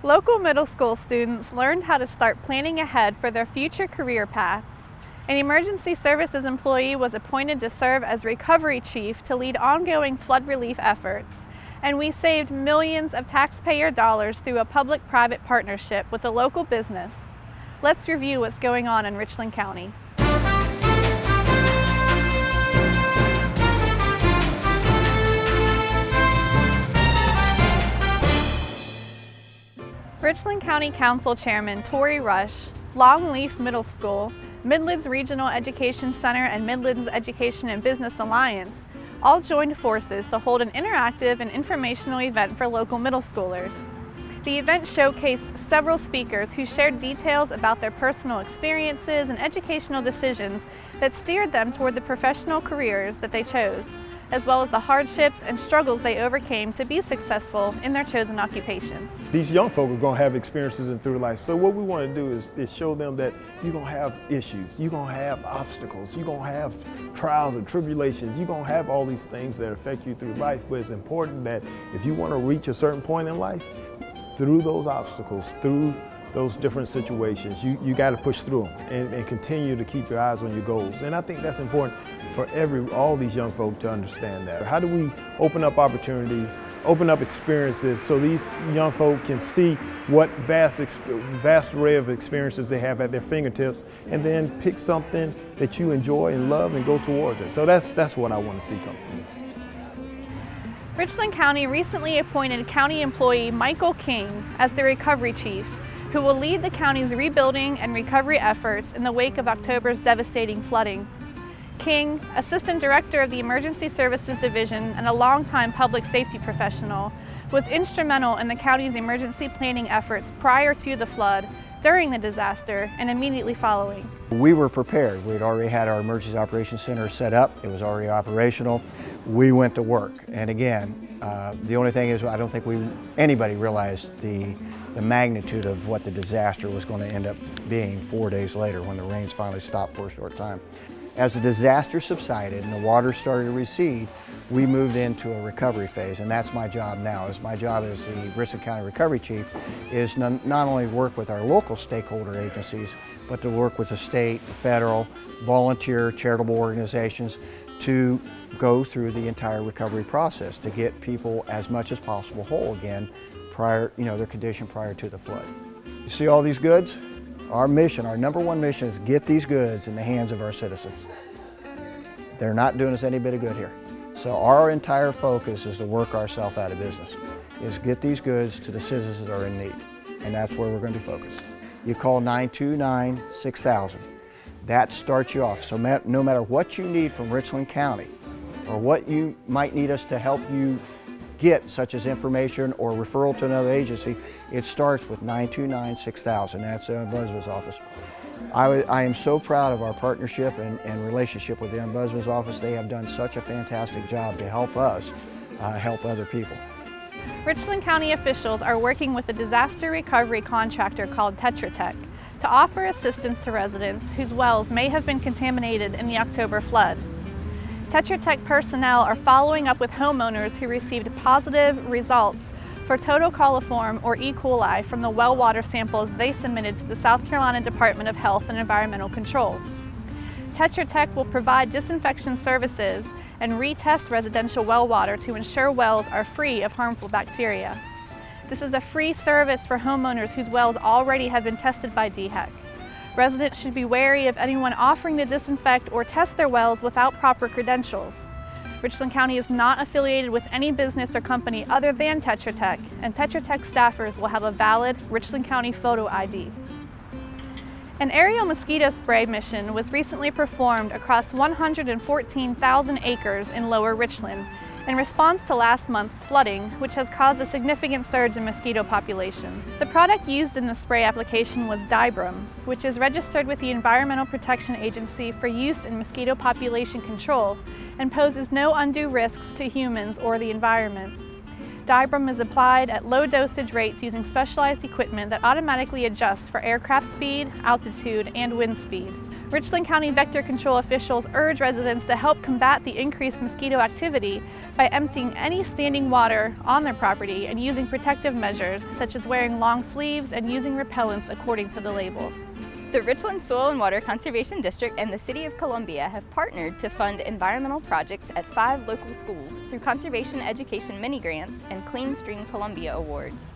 Local middle school students learned how to start planning ahead for their future career paths. An emergency services employee was appointed to serve as recovery chief to lead ongoing flood relief efforts, and we saved millions of taxpayer dollars through a public-private partnership with a local business. Let's review what's going on in Richland County. Richland County Council Chairman Tori Rush, Longleaf Middle School, Midlands Regional Education Center, and Midlands Education and Business Alliance all joined forces to hold an interactive and informational event for local middle schoolers. The event showcased several speakers who shared details about their personal experiences and educational decisions that steered them toward the professional careers that they chose, as well as the hardships and struggles they overcame to be successful in their chosen occupations. These young folk are going to have experiences in through life. So what we want to do is show them that you're going to have issues, you're going to have obstacles, you're going to have trials and tribulations, you're going to have all these things that affect you through life. But it's important that if you want to reach a certain point in life, through those obstacles, through those different situations, you got to push through them and continue to keep your eyes on your goals. And I think that's important for all these young folk to understand that. How do we open up opportunities, open up experiences so these young folk can see what vast array of experiences they have at their fingertips, and then pick something that you enjoy and love and go towards it. So that's what I want to see come from this. Richland County recently appointed county employee Michael King as the recovery chief, who will lead the county's rebuilding and recovery efforts in the wake of October's devastating flooding. King, Assistant Director of the Emergency Services Division and a longtime public safety professional, was instrumental in the county's emergency planning efforts prior to the flood, during the disaster, and immediately following. We were prepared. We'd already had our Emergency Operations Center set up. It was already operational. We went to work. And again, the only thing is I don't think anybody realized the magnitude of what the disaster was going to end up being 4 days later when the rains finally stopped for a short time. As the disaster subsided and the water started to recede, we moved into a recovery phase, and that's my job now. My job as the Richland County Recovery Chief is not only work with our local stakeholder agencies, but to work with the state, federal, volunteer, charitable organizations to go through the entire recovery process to get people as much as possible whole again prior, their condition prior to the flood. You see all these goods? Our mission, our number one mission is get these goods in the hands of our citizens. They're not doing us any bit of good here. So our entire focus is to work ourselves out of business, is get these goods to the citizens that are in need. And that's where we're going to be focused. You call 929-6000. That starts you off. So no matter what you need from Richland County or what you might need us to help you get, such as information or referral to another agency, it starts with 929-6000. That's the Ombudsman's office. I am so proud of our partnership and relationship with the Ombudsman's office. They have done such a fantastic job to help us help other people. Richland County officials are working with a disaster recovery contractor called Tetra Tech to offer assistance to residents whose wells may have been contaminated in the October flood. Tetra Tech personnel are following up with homeowners who received positive results for total coliform or E. coli from the well water samples they submitted to the South Carolina Department of Health and Environmental Control. Tetra Tech will provide disinfection services and retest residential well water to ensure wells are free of harmful bacteria. This is a free service for homeowners whose wells already have been tested by DHEC. Residents should be wary of anyone offering to disinfect or test their wells without proper credentials. Richland County is not affiliated with any business or company other than Tetra Tech, and Tetra Tech staffers will have a valid Richland County photo ID. An aerial mosquito spray mission was recently performed across 114,000 acres in Lower Richland in response to last month's flooding, which has caused a significant surge in mosquito population. The product used in the spray application was Dibrum, which is registered with the Environmental Protection Agency for use in mosquito population control and poses no undue risks to humans or the environment. Dibrum is applied at low dosage rates using specialized equipment that automatically adjusts for aircraft speed, altitude, and wind speed. Richland County vector control officials urge residents to help combat the increased mosquito activity by emptying any standing water on their property and using protective measures such as wearing long sleeves and using repellents according to the label. The Richland Soil and Water Conservation District and the City of Columbia have partnered to fund environmental projects at 5 local schools through Conservation Education Mini-Grants and Clean Stream Columbia Awards.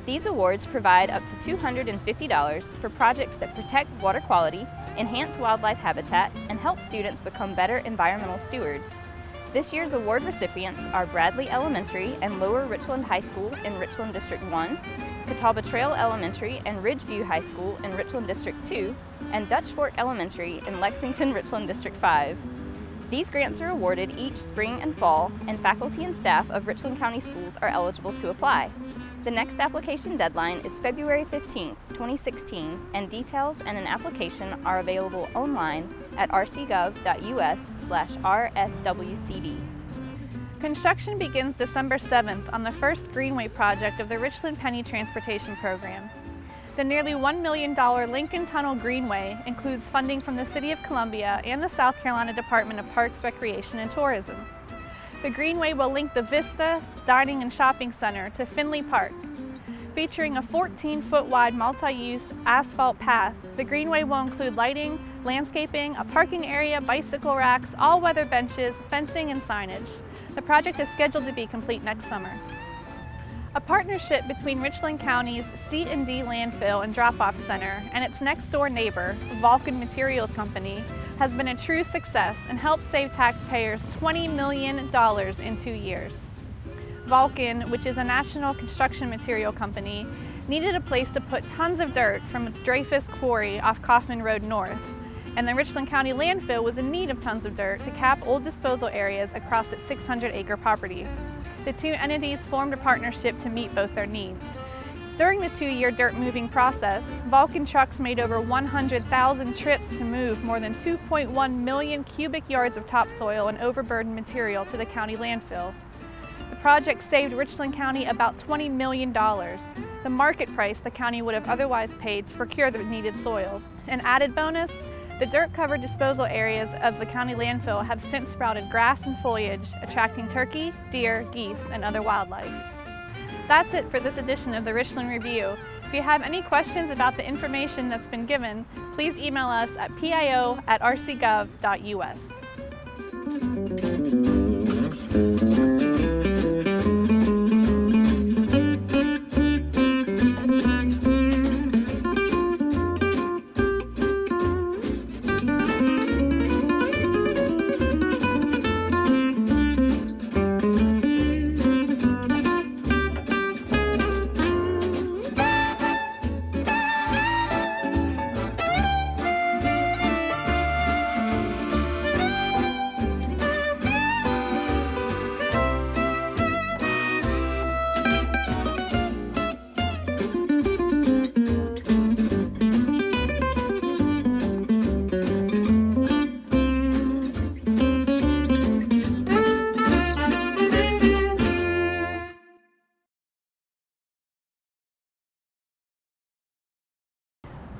These awards provide up to $250 for projects that protect water quality, enhance wildlife habitat, and help students become better environmental stewards. This year's award recipients are Bradley Elementary and Lower Richland High School in Richland District 1, Catawba Trail Elementary and Ridgeview High School in Richland District 2, and Dutch Fork Elementary in Lexington, Richland District 5. These grants are awarded each spring and fall, and faculty and staff of Richland County Schools are eligible to apply. The next application deadline is February 15, 2016, and details and an application are available online at rcgov.us/rswcd. Construction begins December 7th on the first Greenway project of the Richland Penny Transportation Program. The nearly $1 million Lincoln Tunnel Greenway includes funding from the City of Columbia and the South Carolina Department of Parks, Recreation, and Tourism. The Greenway will link the Vista Dining and Shopping Center to Finley Park. Featuring a 14-foot wide multi-use asphalt path, the Greenway will include lighting, landscaping, a parking area, bicycle racks, all-weather benches, fencing, and signage. The project is scheduled to be complete next summer. A partnership between Richland County's C&D Landfill and Drop-Off Center and its next-door neighbor, Vulcan Materials Company, has been a true success and helped save taxpayers $20 million in 2 years. Vulcan, which is a national construction material company, needed a place to put tons of dirt from its Dreyfus quarry off Kaufman Road North, and the Richland County landfill was in need of tons of dirt to cap old disposal areas across its 600-acre property. The two entities formed a partnership to meet both their needs. During the 2-year dirt moving process, Vulcan trucks made over 100,000 trips to move more than 2.1 million cubic yards of topsoil and overburdened material to the county landfill. The project saved Richland County about $20 million, the market price the county would have otherwise paid to procure the needed soil. An added bonus, the dirt-covered disposal areas of the county landfill have since sprouted grass and foliage, attracting turkey, deer, geese, and other wildlife. That's it for this edition of the Richland Review. If you have any questions about the information that's been given, please email us at pio@rcgov.us.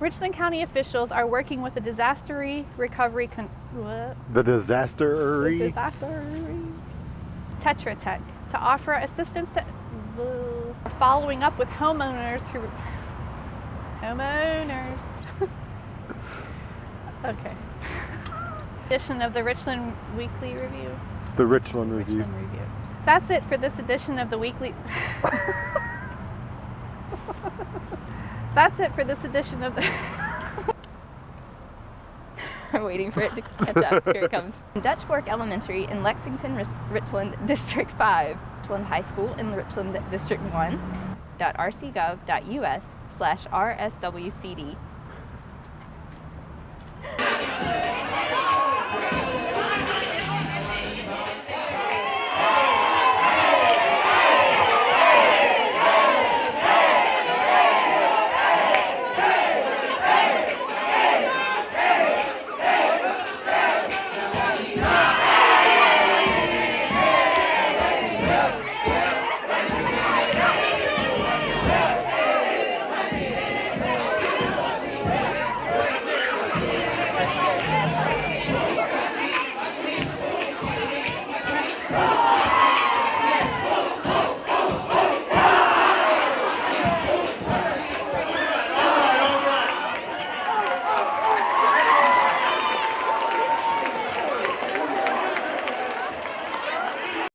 Richland County officials are working with the disaster recovery Tetra Tech to offer assistance to following up with homeowners. Okay. Edition of the Richland Weekly Review. The Richland Review. That's it for this edition of the weekly. That's it for this edition of the. I'm waiting for it to catch up. Here it comes. Dutch Fork Elementary in Lexington, Richland District 5, Richland High School in Richland District 1, .rcgov.us/rswcd.